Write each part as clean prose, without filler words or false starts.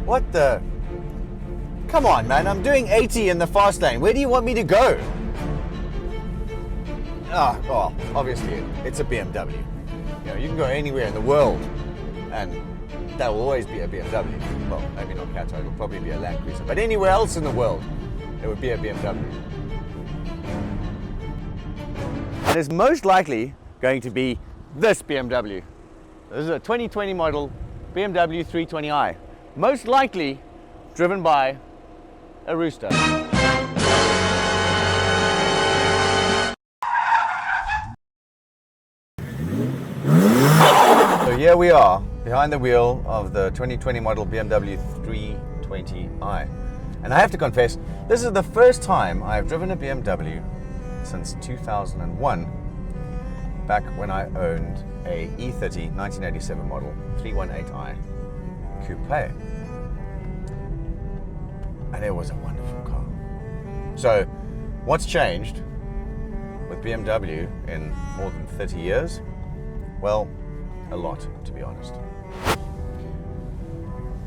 What the? Come on, man, I'm doing 80 in the fast lane. Where do you want me to go? Well, obviously, it's a BMW. You know, you can go anywhere in the world, and that will always be a BMW. Well, maybe not Qatar, it'll probably be a Land Cruiser. But anywhere else in the world, it would be a BMW. And it's most likely going to be this BMW. This is a 2020 model BMW 320i. Most likely driven by a rooster. So here we are, behind the wheel of the 2020 model BMW 320i. And I have to confess, this is the first time I've driven a BMW since 2001, back when I owned a E30 1987 model 318i coupe. And it was a wonderful car. So what's changed with BMW in more than 30 years? Well, a lot, to be honest.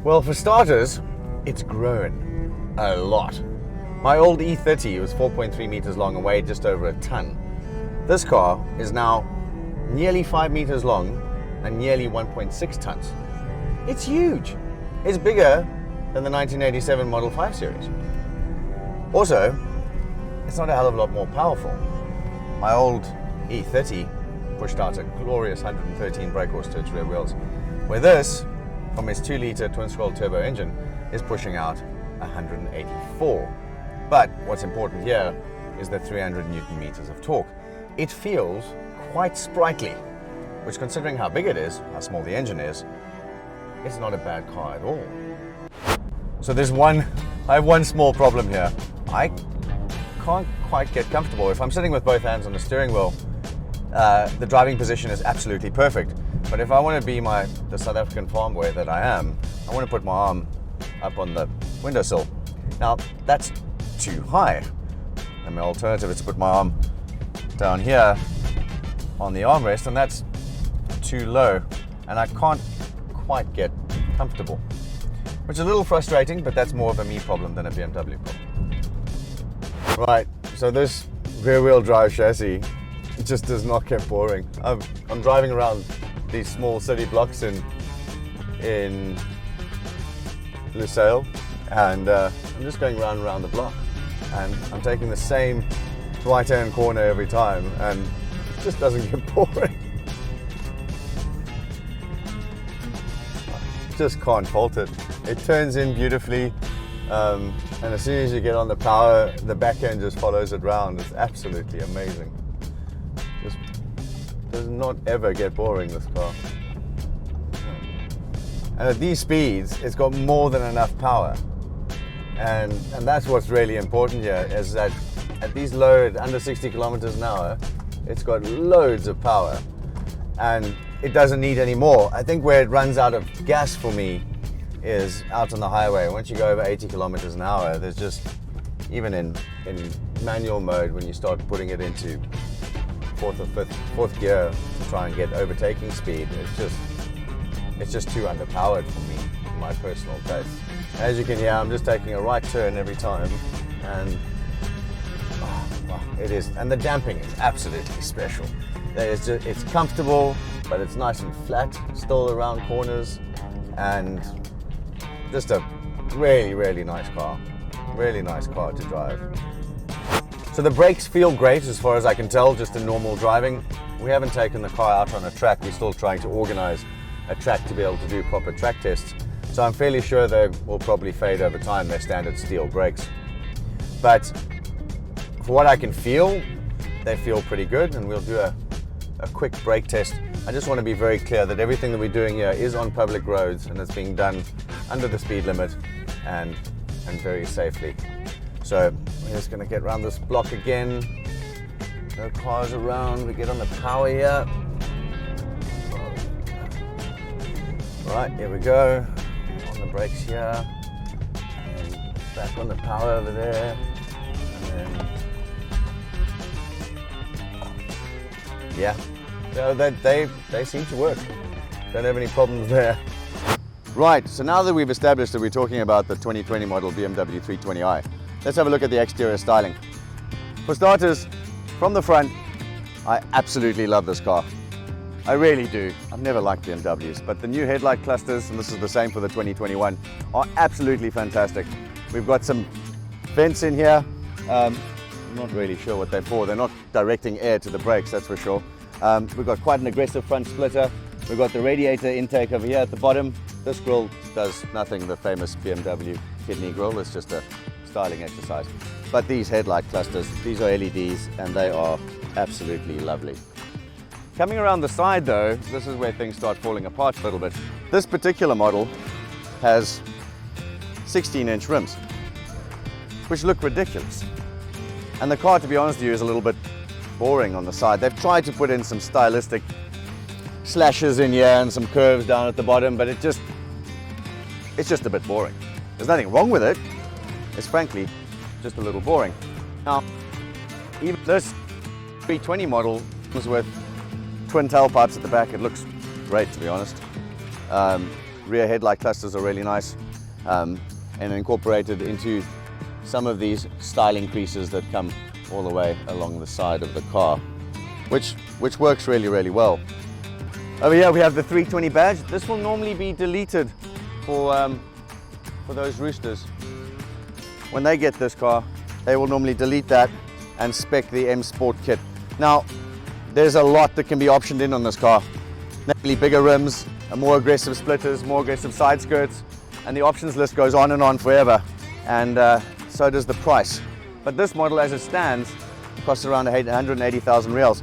Well, for starters, it's grown a lot. My old E30 was 4.3 meters long and weighed just over a ton. This car is now nearly 5 meters long and nearly 1.6 tons. It's huge. It's bigger than the 1987 Model 5 Series. Also, it's not a hell of a lot more powerful. My old E30 pushed out a glorious 113 brake horse to its rear wheels, where this, from its 2-liter twin-scroll turbo engine, is pushing out 184. But what's important here is the 300 Newton meters of torque. It feels quite sprightly, which, considering how big it is, how small the engine is, it's not a bad car at all. So I have one small problem here. I can't quite get comfortable. If I'm sitting with both hands on the steering wheel, the driving position is absolutely perfect. But if I want to be the South African farm boy that I am, I want to put my arm up on the windowsill. Now, that's too high. And my alternative is to put my arm down here on the armrest, and that's too low. And I can't quite get comfortable, which is a little frustrating, but that's more of a me problem than a BMW problem. Right, so this rear-wheel drive chassis, it just does not get boring. I'm driving around these small city blocks in Lusail, and I'm just going round and round the block, and I'm taking the same right-hand corner every time, and it just doesn't get boring. Just can't fault it. It turns in beautifully, and as soon as you get on the power, the back end just follows it round. It's absolutely amazing. Just does not ever get boring, this car. And at these speeds, it's got more than enough power. And that's what's really important here, is that at these low, under 60 kilometers an hour, it's got loads of power. And it doesn't need any more. I think where it runs out of gas for me is out on the highway. Once you go over 80 kilometers an hour, there's just, even in manual mode, when you start putting it into fourth gear to try and get overtaking speed, it's just too underpowered for me, in my personal taste. As you can hear, I'm just taking a right turn every time, and it is, and the damping is absolutely special. It's comfortable, but it's nice and flat still around corners, and just a really, really nice car. Really nice car to drive. So the brakes feel great as far as I can tell, just in normal driving. We haven't taken the car out on a track. We're still trying to organize a track to be able to do proper track tests. So I'm fairly sure they will probably fade over time, their standard steel brakes. But for what I can feel, they feel pretty good, and we'll do a quick brake test. I just want to be very clear that everything that we're doing here is on public roads, and it's being done under the speed limit and very safely. So we're just going to get around this block again. No cars around. We get on the power here. Right, here we go. On the brakes here. And back on the power over there. And then, yeah. So they seem to work. Don't have any problems there. Right, so now that we've established that we're talking about the 2020 model BMW 320i, let's have a look at the exterior styling. For starters, from the front, I absolutely love this car. I really do. I've never liked BMWs, but the new headlight clusters, and this is the same for the 2021, are absolutely fantastic. We've got some vents in here. I'm not really sure what they're for. They're not directing air to the brakes, that's for sure. We've got quite an aggressive front splitter. We've got the radiator intake over here at the bottom. This grille does nothing, the famous BMW kidney grille. It's just a styling exercise. But these headlight clusters, these are LEDs, and they are absolutely lovely. Coming around the side though, this is where things start falling apart a little bit. This particular model has 16-inch rims, which look ridiculous. And the car, to be honest with you, is a little bit boring on the side. They've tried to put in some stylistic slashes in here and some curves down at the bottom, but it's just a bit boring. There's nothing wrong with it. It's frankly just a little boring. Now, even this 320 model was with twin tailpipes at the back. It looks great, to be honest. Rear headlight clusters are really nice and incorporated into some of these styling creases that come all the way along the side of the car, which works really, really well. Over here we have the 320 badge. This will normally be deleted for those roosters. When they get this car, they will normally delete that and spec the M Sport kit. Now, there's a lot that can be optioned in on this car. Namely bigger rims, more aggressive splitters, more aggressive side skirts, and the options list goes on and on forever. And so does the price. But this model as it stands costs around 180,000 reals.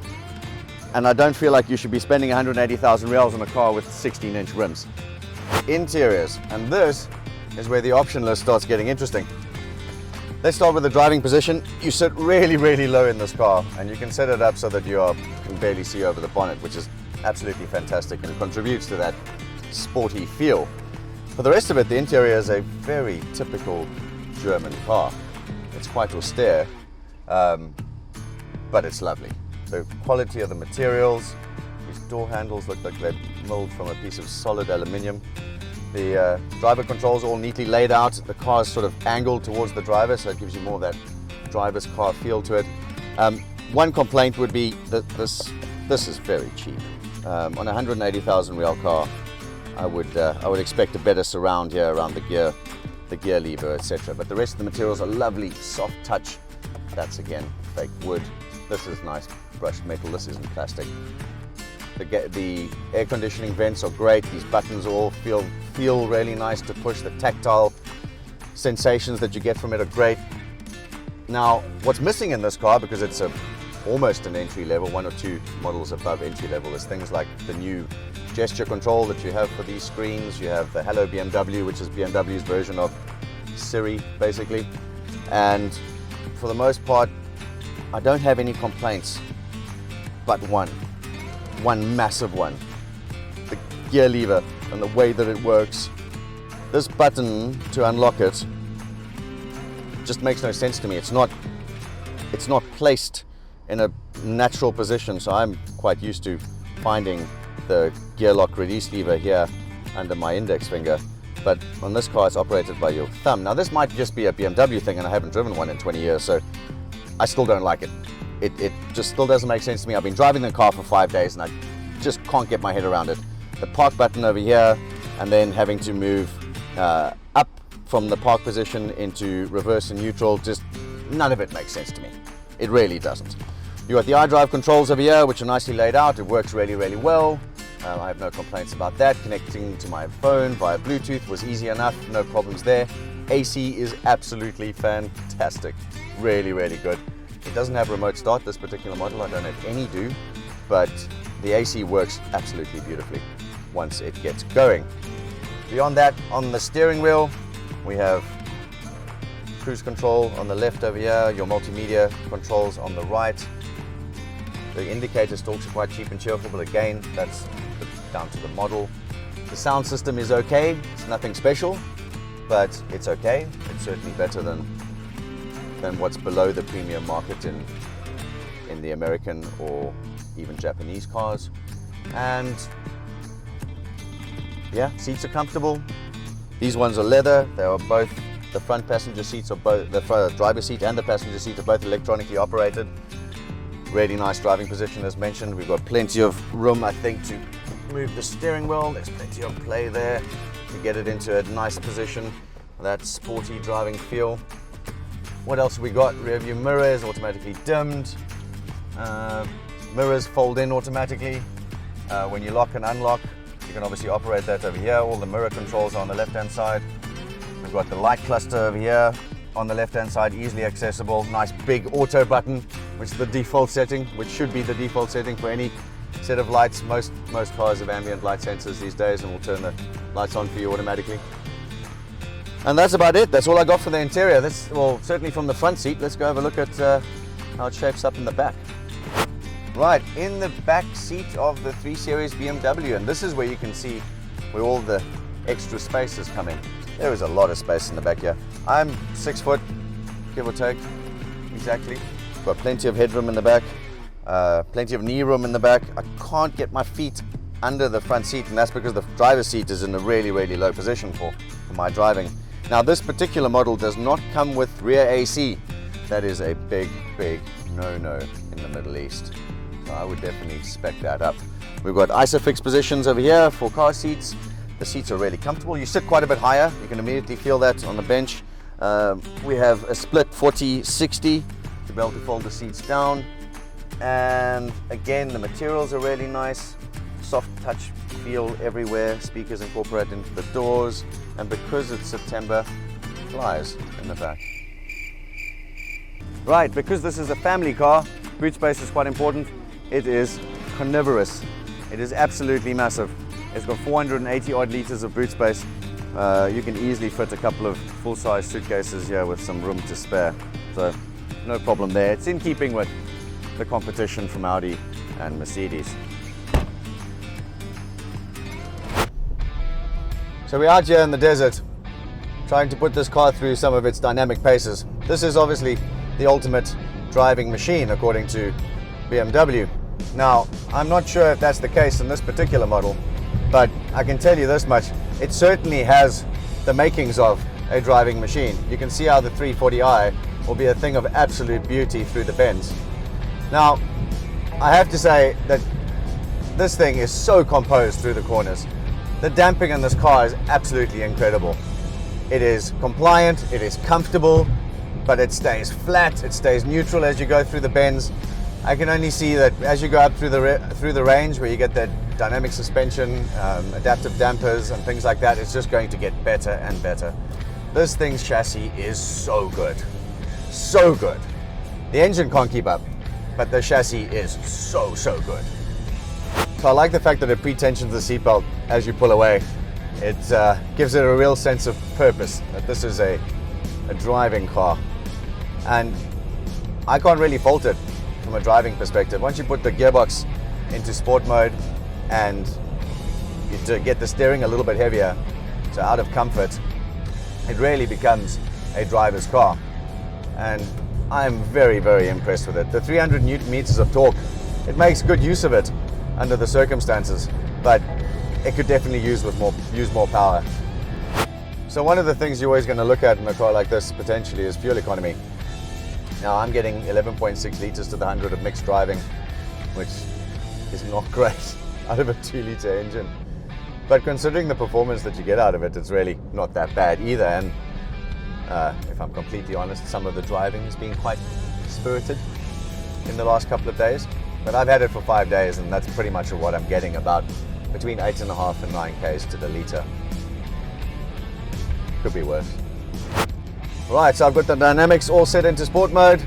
And I don't feel like you should be spending 180,000 reals on a car with 16-inch rims. Interiors, and this is where the option list starts getting interesting. Let's start with the driving position. You sit really, really low in this car, and you can set it up so that you can barely see over the bonnet, which is absolutely fantastic and contributes to that sporty feel. For the rest of it, the interior is a very typical German car. It's quite austere, but it's lovely. The quality of the materials, these door handles look like they're milled from a piece of solid aluminium. The driver controls are all neatly laid out. The car is sort of angled towards the driver, so it gives you more of that driver's car feel to it. One complaint would be that this is very cheap. On a 180,000 real car, I would expect a better surround here around the gear lever, etc. But the rest of the materials are lovely, soft touch. That's again fake wood. This is nice brushed metal. This isn't plastic. The air conditioning vents are great. These buttons all feel really nice to push. The tactile sensations that you get from it are great. Now, what's missing in this car, because it's almost an entry level, one or two models above entry level, is things like the new gesture control that you have for these screens. You have the Hello BMW, which is BMW's version of Siri, basically. And for the most part, I don't have any complaints, but one massive one. The gear lever and the way that it works. This button to unlock it just makes no sense to me. It's not placed in a natural position, so I'm quite used to finding the gear lock release lever here under my index finger, but on this car it's operated by your thumb. Now this might just be a BMW thing, and I haven't driven one in 20 years, so I still don't like it. It just still doesn't make sense to me. I've been driving the car for 5 days and I just can't get my head around it. The park button over here, and then having to move up from the park position into reverse and neutral, just none of it makes sense to me. It really doesn't. You got the iDrive controls over here, which are nicely laid out. It works really, really well. I have no complaints about that. Connecting to my phone via Bluetooth was easy enough, no problems there. AC is absolutely fantastic. Really, really good. It doesn't have remote start, this particular model. I don't have any do, but the AC works absolutely beautifully once it gets going. Beyond that, on the steering wheel, we have cruise control on the left over here, your multimedia controls on the right. The indicator stalks are quite cheap and cheerful, but again, that's down to the model. The sound system is okay. It's nothing special, but it's okay. It's certainly better than what's below the premium market in the American or even Japanese cars. And Yeah, seats are comfortable. These ones are leather. They are both, the front passenger seats are both, the driver's seat and the passenger seat are both electronically operated. Really nice driving position as mentioned. We've got plenty of room, I think, to move the steering wheel. There's plenty of play there to get it into a nice position. That sporty driving feel. What else have we got? Rear view mirrors, automatically dimmed. Mirrors fold in automatically. When you lock and unlock, you can obviously operate that over here. All the mirror controls are on the left-hand side. We've got the light cluster over here on the left-hand side, easily accessible. Nice big auto button, which is the default setting, which should be the default setting for any set of lights. Most cars have ambient light sensors these days and will turn the lights on for you automatically. And that's about it. That's all I got for the interior. Well, certainly from the front seat. Let's go have a look at how it shapes up in the back. Right, in the back seat of the 3 Series BMW, and this is where you can see where all the extra space is coming. There is a lot of space in the back here. I'm 6 foot, give or take, exactly. Got plenty of headroom in the back, plenty of knee room in the back. I can't get my feet under the front seat, and that's because the driver's seat is in a really, really low position for my driving. Now, this particular model does not come with rear AC. That is a big, big no-no in the Middle East. So I would definitely spec that up. We've got ISOFIX positions over here for car seats. The seats are really comfortable. You sit quite a bit higher. You can immediately feel that on the bench. We have a split 40-60 to be able to fold the seats down. And again, the materials are really nice. Soft touch feel everywhere. Speakers incorporated into the doors. And because it's September, flies in the back. Right, because this is a family car, boot space is quite important. It is carnivorous. It is absolutely massive. It's got 480 odd liters of boot space. You can easily fit a couple of full-size suitcases here with some room to spare. So no problem there. It's in keeping with the competition from Audi and Mercedes. So we're out here in the desert trying to put this car through some of its dynamic paces. This is obviously the ultimate driving machine according to BMW. Now, I'm not sure if that's the case in this particular model, but I can tell you this much, it certainly has the makings of a driving machine. You can see how the 320i will be a thing of absolute beauty through the bends. Now, I have to say that this thing is so composed through the corners. The damping in this car is absolutely incredible. It is compliant, it is comfortable, but it stays flat, it stays neutral as you go through the bends. I can only see that as you go up through the range where you get that dynamic suspension, adaptive dampers and things like that, it's just going to get better and better. This thing's chassis is so good. So good. The engine can't keep up, but the chassis is so good. So I like the fact that it pre-tensions the seatbelt as you pull away. It gives it a real sense of purpose, that this is a driving car. And I can't really fault it from a driving perspective. Once you put the gearbox into sport mode and you get the steering a little bit heavier, so out of comfort, it really becomes a driver's car. And I'm very, very impressed with it. The 300 Newton meters of torque, it makes good use of it under the circumstances, but it could definitely use more power. So one of the things you're always going to look at in a car like this potentially is fuel economy. Now I'm getting 11.6 liters to the 100 of mixed driving, which is not great out of a 2-liter engine. But considering the performance that you get out of it, it's really not that bad either. And if I'm completely honest, some of the driving has been quite spirited in the last couple of days. But I've had it for 5 days, and that's pretty much what I'm getting, about between 8.5 and 9 k's to the litre. Could be worse. Right, so I've got the dynamics all set into sport mode.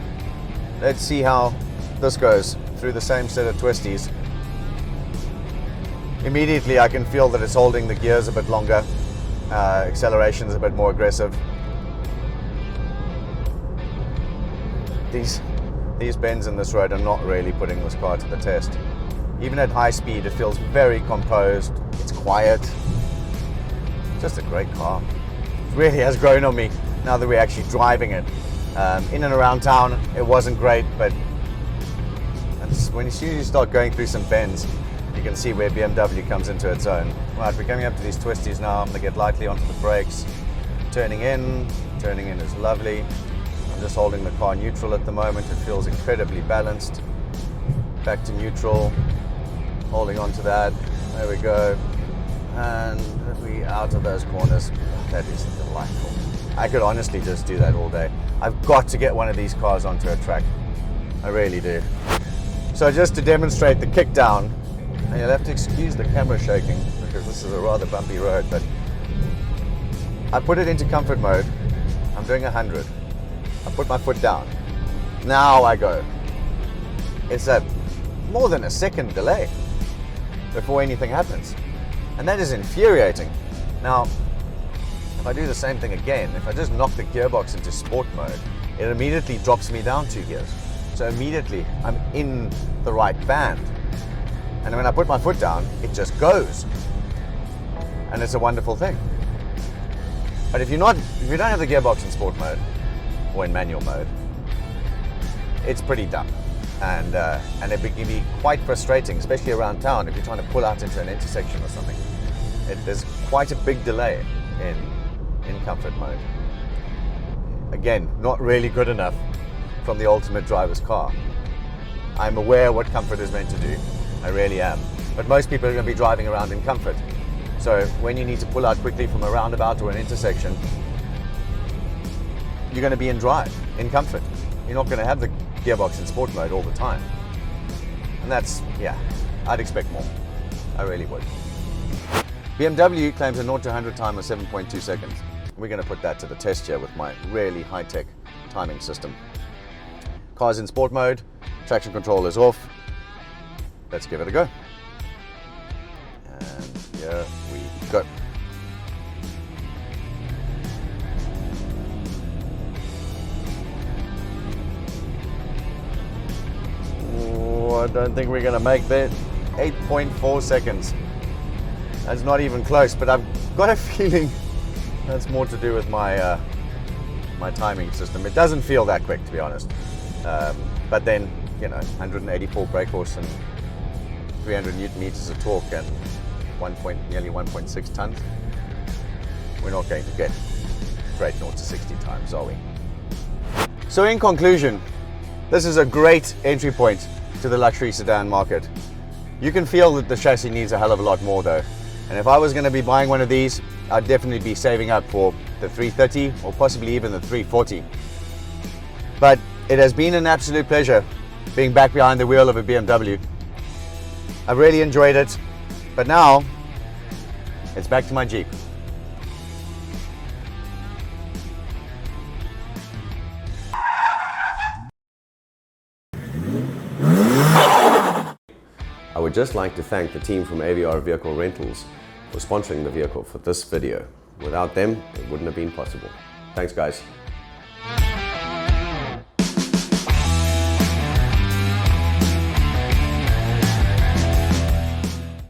Let's see how this goes through the same set of twisties. Immediately I can feel that it's holding the gears a bit longer. Acceleration is a bit more aggressive. These bends in this road are not really putting this car to the test. Even at high speed, it feels very composed. It's quiet. Just a great car. It really has grown on me now that we're actually driving it. In and around town, it wasn't great, but as soon as you start going through some bends, you can see where BMW comes into its own. Right, we're coming up to these twisties now. I'm going to get lightly onto the brakes. Turning in is lovely. I'm just holding the car neutral at the moment. It feels incredibly balanced. Back to neutral, holding on to that. There we go. And we out of those corners. That is delightful. I could honestly just do that all day. I've got to get one of these cars onto a track. I really do. So just to demonstrate the kick down, and you'll have to excuse the camera shaking because this is a rather bumpy road, but I put it into comfort mode. I'm doing 100. I put my foot down. Now I go. It's a more than a second delay before anything happens. And that is infuriating. Now, if I do the same thing again, if I just knock the gearbox into sport mode, it immediately drops me down 2 gears. So immediately I'm in the right band. And when I put my foot down, it just goes. And it's a wonderful thing. But if you don't have the gearbox in sport mode or in manual mode, it's pretty dumb. And it can be quite frustrating, especially around town if you're trying to pull out into an intersection or something. There's quite a big delay in comfort mode. Again, not really good enough from the ultimate driver's car. I'm aware what comfort is meant to do. I really am. But most people are going to be driving around in comfort. So when you need to pull out quickly from a roundabout or an intersection, you're going to be in drive, in comfort. You're not going to have the gearbox in sport mode all the time. And that's, yeah, I'd expect more. I really would. BMW claims a 0 to 100 time of 7.2 seconds. We're going to put that to the test here with my really high-tech timing system. Car's in sport mode, traction control is off. Let's give it a go. And here we go. Oh, I don't think we're going to make that. 8.4 seconds. That's not even close, but I've got a feeling that's more to do with my my timing system. It doesn't feel that quick, to be honest. But then, 184 brake force and 300 newton meters of torque and nearly 1.6 tons. We're not going to get great 0 to 60 times, are we? So in conclusion, this is a great entry point to the luxury sedan market. You can feel that the chassis needs a hell of a lot more though. And if I was going to be buying one of these, I'd definitely be saving up for the 330 or possibly even the 340. But it has been an absolute pleasure being back behind the wheel of a BMW. I've really enjoyed it, but now it's back to my Jeep. I would just like to thank the team from AVR Vehicle Rentals for sponsoring the vehicle for this video. Without them, it wouldn't have been possible. Thanks guys.